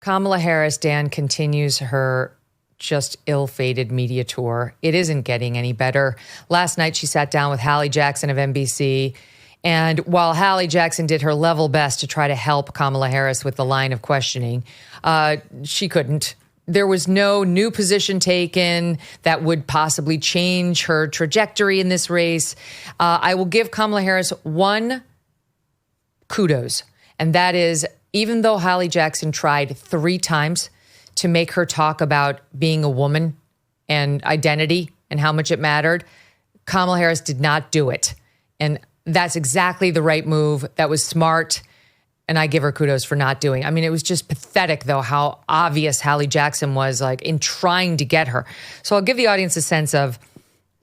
Kamala Harris, Dan, continues her just ill-fated media tour. It isn't getting any better. Last night, she sat down with Hallie Jackson of NBC. And while Hallie Jackson did her level best to try to help Kamala Harris with the line of questioning, she couldn't. There was no new position taken that would possibly change her trajectory in this race. I will give Kamala Harris one kudos, and that is, even though Hallie Jackson tried 3 times to make her talk about being a woman and identity and how much it mattered, Kamala Harris did not do it. And that's exactly the right move. That was smart. And I give her kudos for not doing it. I mean, it was just pathetic, though, how obvious Hallie Jackson was like in trying to get her. So I'll give the audience a sense of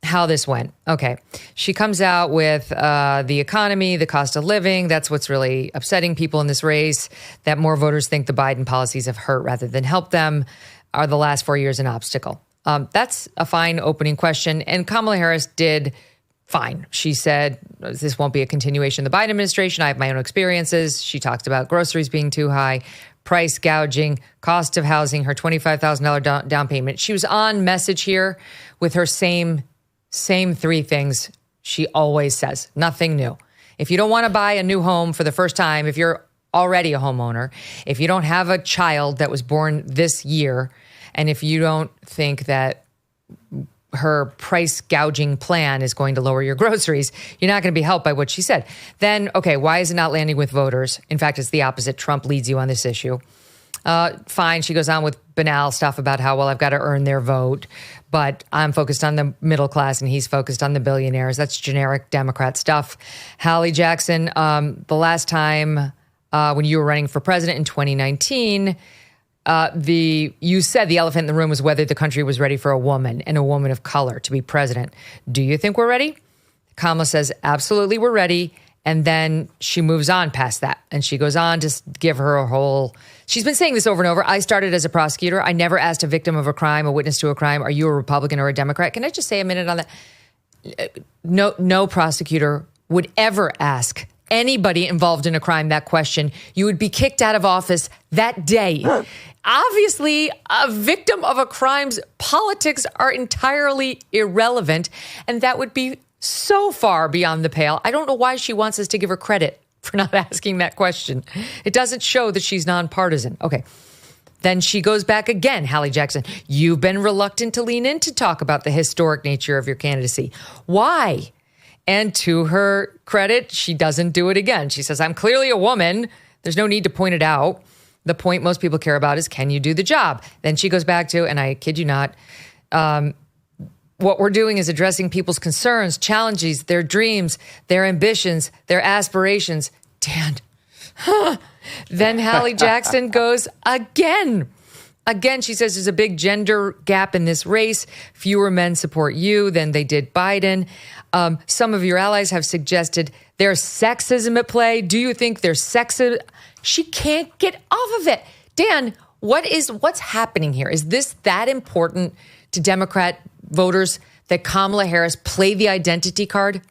how this went. Okay. She comes out with the economy, the cost of living. That's what's really upsetting people in this race, that more voters think the Biden policies have hurt rather than helped them. Are the last 4 years an obstacle? That's a fine opening question. And Kamala Harris did fine. She said, this won't be a continuation of the Biden administration. I have my own experiences. She talked about groceries being too high, price gouging, cost of housing, her $25,000 down payment. She was on message here with her same 3 things she always says. Nothing new. If you don't want to buy a new home for the first time, if you're already a homeowner, if you don't have a child that was born this year, and if you don't think that her price gouging plan is going to lower your groceries, you're not going to be helped by what she said. Then, okay, why is it not landing with voters? In fact, it's the opposite. Trump leads you on this issue. Fine. She goes on with banal stuff about how, well, I've got to earn their vote, but I'm focused on the middle class and he's focused on the billionaires. That's generic Democrat stuff. Hallie Jackson, the last time when you were running for president in 2019, you said the elephant in the room was whether the country was ready for a woman and a woman of color to be president. Do you think we're ready? Kamala says, absolutely, we're ready. And then she moves on past that. And she goes on to give her a whole, she's been saying this over and over. I started as a prosecutor. I never asked a victim of a crime, a witness to a crime, are you a Republican or a Democrat? Can I just say a minute on that? No prosecutor would ever ask anybody involved in a crime that question. You would be kicked out of office that day. Obviously, a victim of a crime's politics are entirely irrelevant, and that would be so far beyond the pale. I don't know why she wants us to give her credit for not asking that question. It doesn't show that she's nonpartisan. Okay. Then she goes back again, Hallie Jackson. You've been reluctant to lean in to talk about the historic nature of your candidacy. Why? And to her credit, she doesn't do it again. She says, I'm clearly a woman. There's no need to point it out. The point most people care about is, can you do the job? Then she goes back to, and I kid you not, what we're doing is addressing people's concerns, challenges, their dreams, their ambitions, their aspirations. Dan. Then Hallie Jackson goes again. Again, she says there's a big gender gap in this race. Fewer men support you than they did Biden. Some of your allies have suggested there's sexism at play. Do you think there's sexism? She can't get off of it. Dan, what's happening here? Is this that important to Democrat voters that Kamala Harris play the identity card?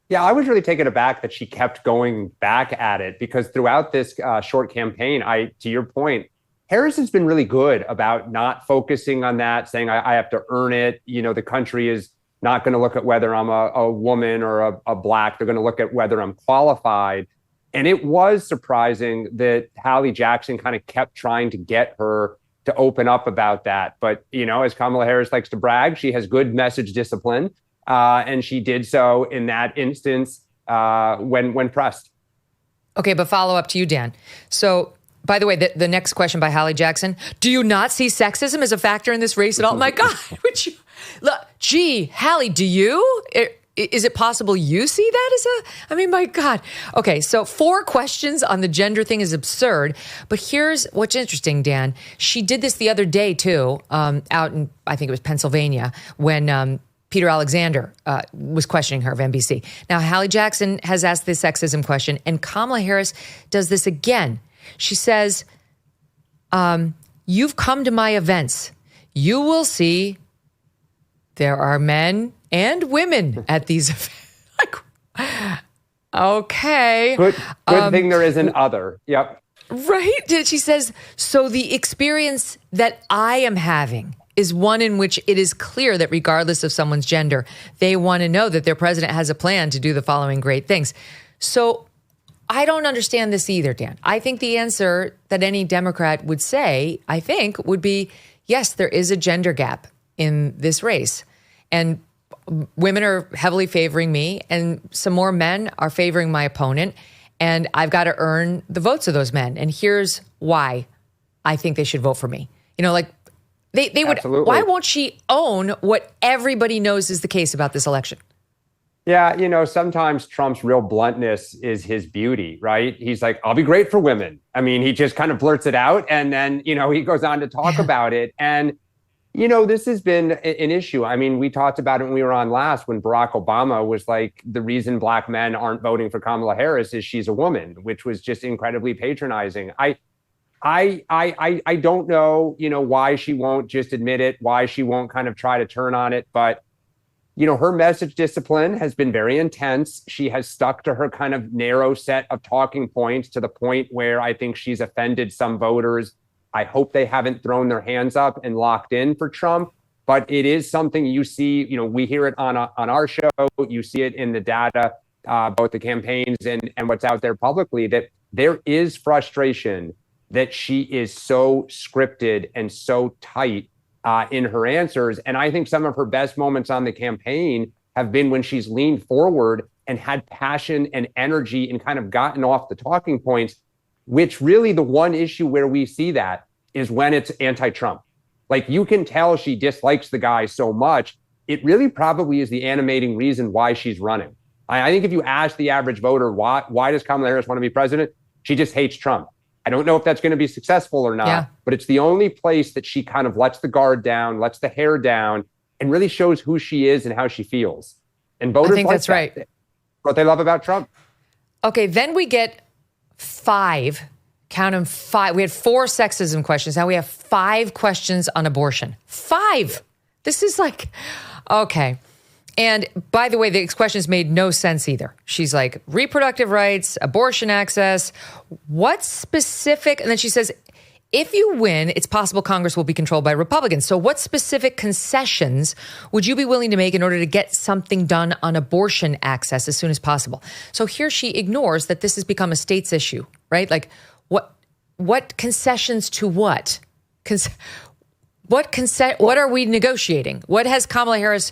Yeah, I was really taken aback that she kept going back at it, because throughout this short campaign, to your point, Harris has been really good about not focusing on that, saying I have to earn it. You know, the country is not going to look at whether I'm a woman or a Black. They're going to look at whether I'm qualified. And it was surprising that Hallie Jackson kind of kept trying to get her to open up about that. But, you know, as Kamala Harris likes to brag, she has good message discipline. And she did so in that instance when pressed. Okay, but follow up to you, Dan. So, by the way, the next question by Hallie Jackson, do you not see sexism as a factor in this race at all? My God, would you? Look, gee, Hallie, do you? Is it possible you see that my God. Okay, so 4 questions on the gender thing is absurd. But here's what's interesting, Dan. She did this the other day, too, out in, I think it was Pennsylvania, when Peter Alexander was questioning her of NBC. Now, Hallie Jackson has asked this sexism question, and Kamala Harris does this again. She says, you've come to my events. You will see there are men and women at these events. Okay. Good thing there is an other. Yep. Right? She says, so the experience that I am having is one in which it is clear that regardless of someone's gender, they want to know that their president has a plan to do the following great things. So I don't understand this either, Dan. I think the answer that any Democrat would say, I think, would be, yes, there is a gender gap in this race. And women are heavily favoring me, and some more men are favoring my opponent. And I've got to earn the votes of those men. And here's why I think they should vote for me. You know, like they would. Absolutely. Why won't she own what everybody knows is the case about this election? Yeah, you know, sometimes Trump's real bluntness is his beauty, right? He's like, I'll be great for women. I mean, he just kind of blurts it out, and then, you know, he goes on to talk about it. And, you know, this has been an issue. I mean, we talked about it when we were on last, when Barack Obama was like, the reason black men aren't voting for Kamala Harris is she's a woman, which was just incredibly patronizing. I don't know, you know, why she won't just admit it, why she won't kind of try to turn on it. But, you know, her message discipline has been very intense. She has stuck to her kind of narrow set of talking points to the point where I think she's offended some voters. I hope they haven't thrown their hands up and locked in for Trump. But it is something you see, you know, we hear it on our show. You see it in the data, both the campaigns and what's out there publicly, that there is frustration that she is so scripted and so tight in her answers. And I think some of her best moments on the campaign have been when she's leaned forward and had passion and energy and kind of gotten off the talking points, which really the one issue where we see that is when it's anti-Trump. Like, you can tell she dislikes the guy so much. It really probably is the animating reason why she's running. I think if you ask the average voter, why does Kamala Harris want to be president? She just hates Trump. I don't know if that's going to be successful or not, but it's the only place that she kind of lets the guard down, lets the hair down, and really shows who she is and how she feels. And voters, I think that's right. What they love about Trump. Okay, then we get 5, count them 5. We had 4 sexism questions. Now we have 5 questions on abortion. 5. This is like, okay. And by the way, the questions made no sense either. She's like, reproductive rights, abortion access, what specific, and then she says, if you win, it's possible Congress will be controlled by Republicans. So what specific concessions would you be willing to make in order to get something done on abortion access as soon as possible? So here she ignores that this has become a state's issue, right? Like, what concessions to what? What are we negotiating? What has Kamala Harris,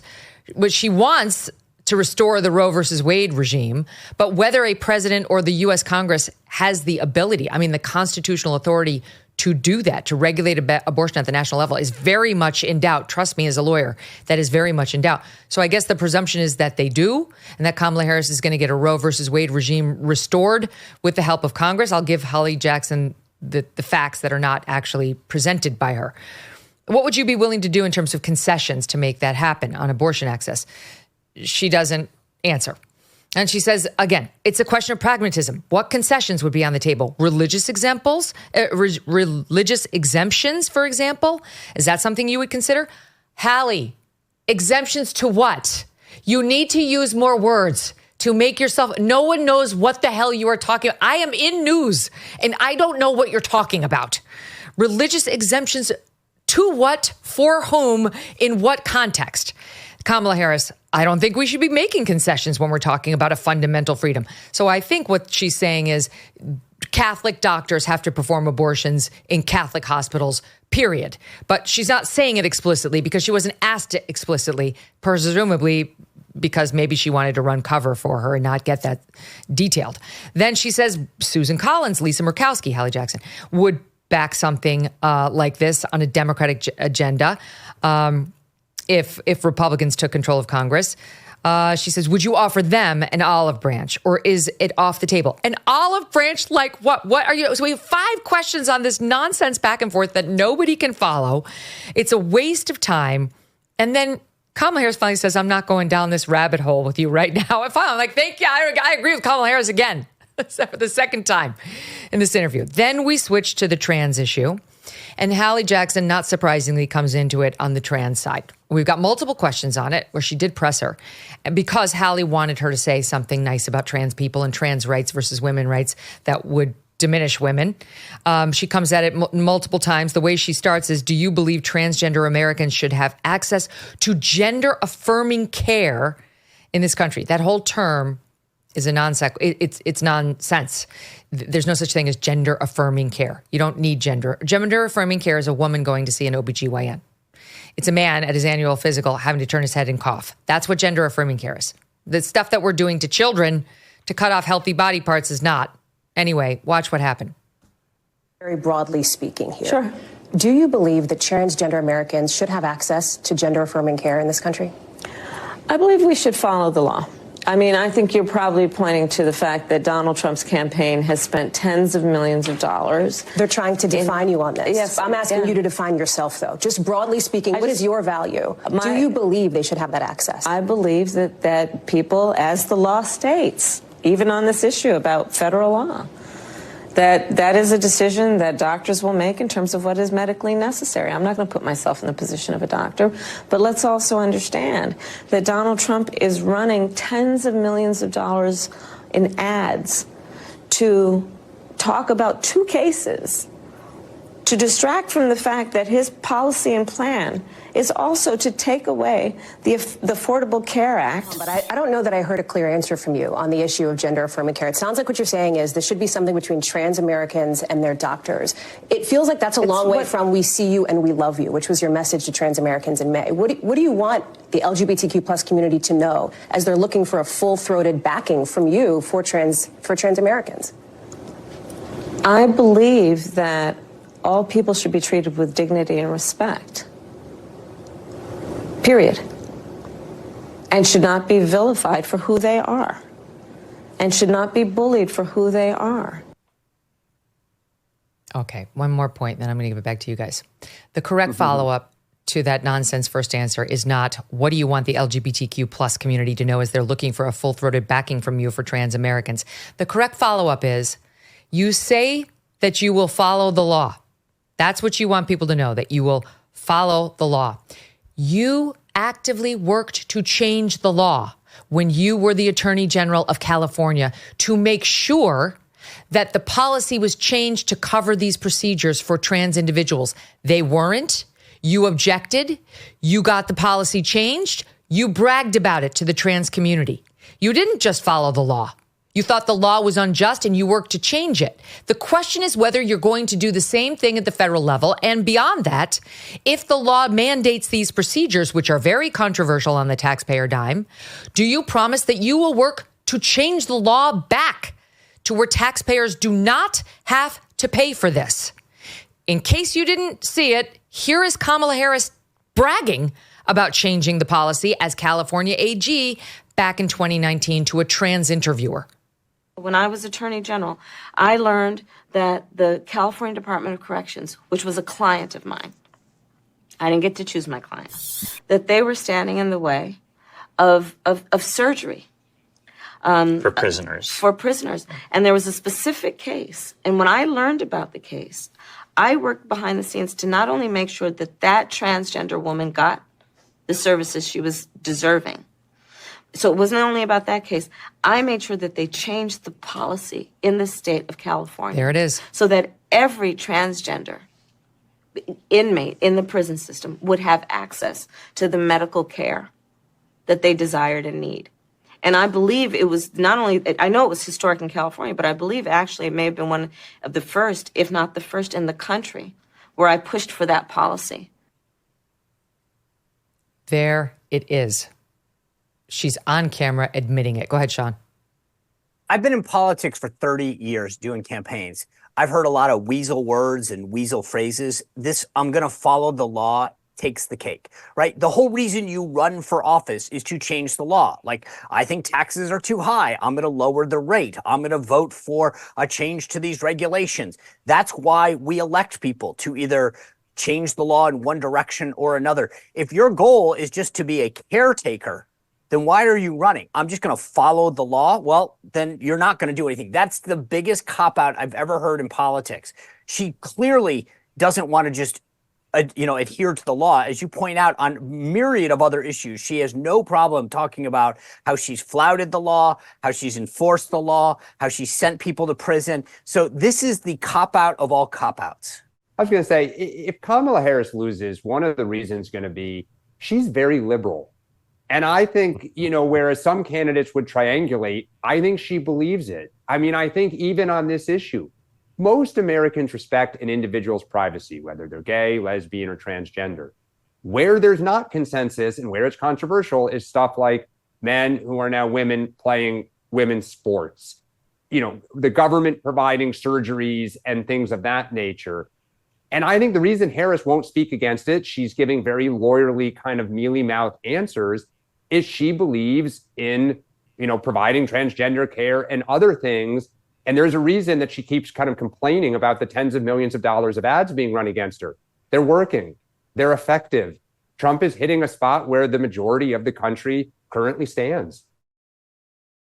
what she wants to restore the Roe versus Wade regime, but whether a president or the U.S. Congress has the ability, I mean, the constitutional authority to do that, to regulate abortion at the national level, is very much in doubt. Trust me, as a lawyer, that is very much in doubt. So I guess the presumption is that they do, and that Kamala Harris is going to get a Roe versus Wade regime restored with the help of Congress. I'll give Hallie Jackson the facts that are not actually presented by her. What would you be willing to do in terms of concessions to make that happen on abortion access? She doesn't answer. And she says, again, it's a question of pragmatism. What concessions would be on the table? Religious religious exemptions, for example? Is that something you would consider? Hallie, exemptions to what? You need to use more words to make yourself, no one knows what the hell you are talking about. I am in news and I don't know what you're talking about. Religious exemptions to what, for whom, in what context? Kamala Harris, I don't think we should be making concessions when we're talking about a fundamental freedom. So I think what she's saying is Catholic doctors have to perform abortions in Catholic hospitals, period. But she's not saying it explicitly because she wasn't asked it explicitly, presumably because maybe she wanted to run cover for her and not get that detailed. Then she says Susan Collins, Lisa Murkowski, Hallie Jackson, would back something like this on a Democratic agenda if Republicans took control of Congress. She says, would you offer them an olive branch, or is it off the table? An olive branch, like what? What are you? So we have 5 questions on this nonsense back and forth that nobody can follow. It's a waste of time. And then Kamala Harris finally says, I'm not going down this rabbit hole with you right now. And finally, I'm like, thank you. I agree with Kamala Harris again for the second time in this interview. Then we switch to the trans issue. And Hallie Jackson, not surprisingly, comes into it on the trans side. We've got multiple questions on it where she did press her. And because Hallie wanted her to say something nice about trans people and trans rights versus women rights that would diminish women. She comes at it multiple times. The way she starts is, do you believe transgender Americans should have access to gender-affirming care in this country? That whole term is a it's nonsense. There's no such thing as gender-affirming care. You don't need gender. Gender-affirming care is a woman going to see an OBGYN. It's a man at his annual physical having to turn his head and cough. That's what gender-affirming care is. The stuff that we're doing to children to cut off healthy body parts is not. Anyway, watch what happened. Very broadly speaking here. Sure. Do you believe that transgender Americans should have access to gender-affirming care in this country? I believe we should follow the law. I mean, I think you're probably pointing to the fact that Donald Trump's campaign has spent tens of millions of dollars. They're trying to define you on this. Yes, I'm asking you to define yourself, though. Just broadly speaking, what is your value? Do you believe they should have that access? I believe that people, as the law states, even on this issue about federal law, that is a decision that doctors will make in terms of what is medically necessary. I'm not going to put myself in the position of a doctor, but let's also understand that Donald Trump is running tens of millions of dollars in ads to talk about two cases to distract from the fact that his policy and plan is also to take away the Affordable Care Act. But I don't know that I heard a clear answer from you on the issue of gender-affirming care. It sounds like what you're saying is there should be something between trans Americans and their doctors. It feels like that's a long way from we see you and we love you, which was your message to trans Americans in May. What do you want the LGBTQ plus community to know as they're looking for a full-throated backing from you for trans Americans? I believe that all people should be treated with dignity and respect. Period. And should not be vilified for who they are. And should not be bullied for who they are. Okay, one more point, then I'm going to give it back to you guys. The correct follow-up to that nonsense first answer is not, what do you want the LGBTQ plus community to know as they're looking for a full-throated backing from you for trans Americans? The correct follow-up is, you say that you will follow the law. That's what you want people to know, that you will follow the law. You actively worked to change the law when you were the Attorney General of California to make sure that the policy was changed to cover these procedures for trans individuals. They weren't. You objected. You got the policy changed. You bragged about it to the trans community. You didn't just follow the law. You thought the law was unjust and you worked to change it. The question is whether you're going to do the same thing at the federal level. And beyond that, if the law mandates these procedures, which are very controversial on the taxpayer dime, do you promise that you will work to change the law back to where taxpayers do not have to pay for this? In case you didn't see it, here is Kamala Harris bragging about changing the policy as California AG back in 2019 to a trans interviewer. When I was Attorney General, I learned that the California Department of Corrections, which was a client of mine, I didn't get to choose my client, that they were standing in the way of surgery. For prisoners. For prisoners. And there was a specific case. And when I learned about the case, I worked behind the scenes to not only make sure that that transgender woman got the services she was deserving. So it wasn't only about that case. I made sure that they changed the policy in the state of California. There it is. So that every transgender inmate in the prison system would have access to the medical care that they desired and need. And I believe it was not only, I know it was historic in California, but I believe actually it may have been one of the first, if not the first in the country, where I pushed for that policy. There it is. She's on camera admitting it. Go ahead, Sean. I've been in politics for 30 years doing campaigns. I've heard a lot of weasel words and weasel phrases. This, I'm going to follow the law, takes the cake, right? The whole reason you run for office is to change the law. Like, I think taxes are too high. I'm going to lower the rate. I'm going to vote for a change to these regulations. That's why we elect people, to either change the law in one direction or another. If your goal is just to be a caretaker, then why are you running? I'm just going to follow the law. Well, then you're not going to do anything. That's the biggest cop-out I've ever heard in politics. She clearly doesn't want to just adhere to the law. As you point out, on myriad of other issues, she has no problem talking about how she's flouted the law, how she's enforced the law, how she sent people to prison. So this is the cop-out of all cop-outs. I was going to say, if Kamala Harris loses, one of the reasons going to be she's very liberal. And I think, whereas some candidates would triangulate, I think she believes it. I mean, I think even on this issue, most Americans respect an individual's privacy, whether they're gay, lesbian, or transgender. Where there's not consensus and where it's controversial is stuff like men who are now women playing women's sports, the government providing surgeries and things of that nature. And I think the reason Harris won't speak against it, she's giving very lawyerly kind of mealy-mouthed answers, is she believes in, providing transgender care and other things. And there's a reason that she keeps kind of complaining about the tens of millions of dollars of ads being run against her. They're working. They're effective. Trump is hitting a spot where the majority of the country currently stands.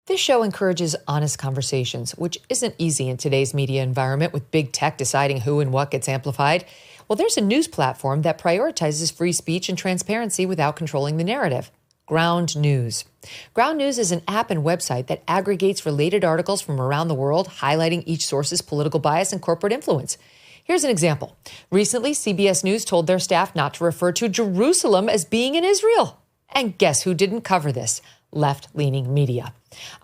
This show encourages honest conversations, which isn't easy in today's media environment with big tech deciding who and what gets amplified. Well, there's a news platform that prioritizes free speech and transparency without controlling the narrative. Ground News. Ground News is an app and website that aggregates related articles from around the world, highlighting each source's political bias and corporate influence. Here's an example. Recently, CBS News told their staff not to refer to Jerusalem as being in Israel. And guess who didn't cover this? Left-leaning media.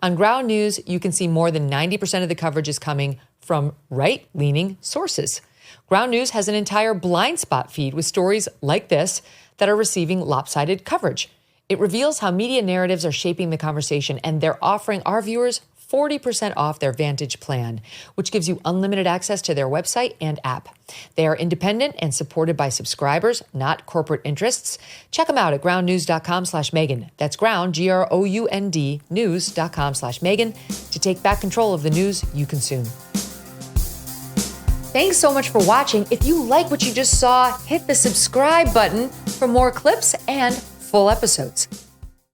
On Ground News, you can see more than 90% of the coverage is coming from right-leaning sources. Ground News has an entire blind spot feed with stories like this that are receiving lopsided coverage. It reveals how media narratives are shaping the conversation, and they're offering our viewers 40% off their Vantage plan, which gives you unlimited access to their website and app. They are independent and supported by subscribers, not corporate interests. Check them out at groundnews.com/Megyn. That's ground, GROUND, news.com/Megyn to take back control of the news you consume. Thanks so much for watching. If you like what you just saw, hit the subscribe button for more clips and full episodes.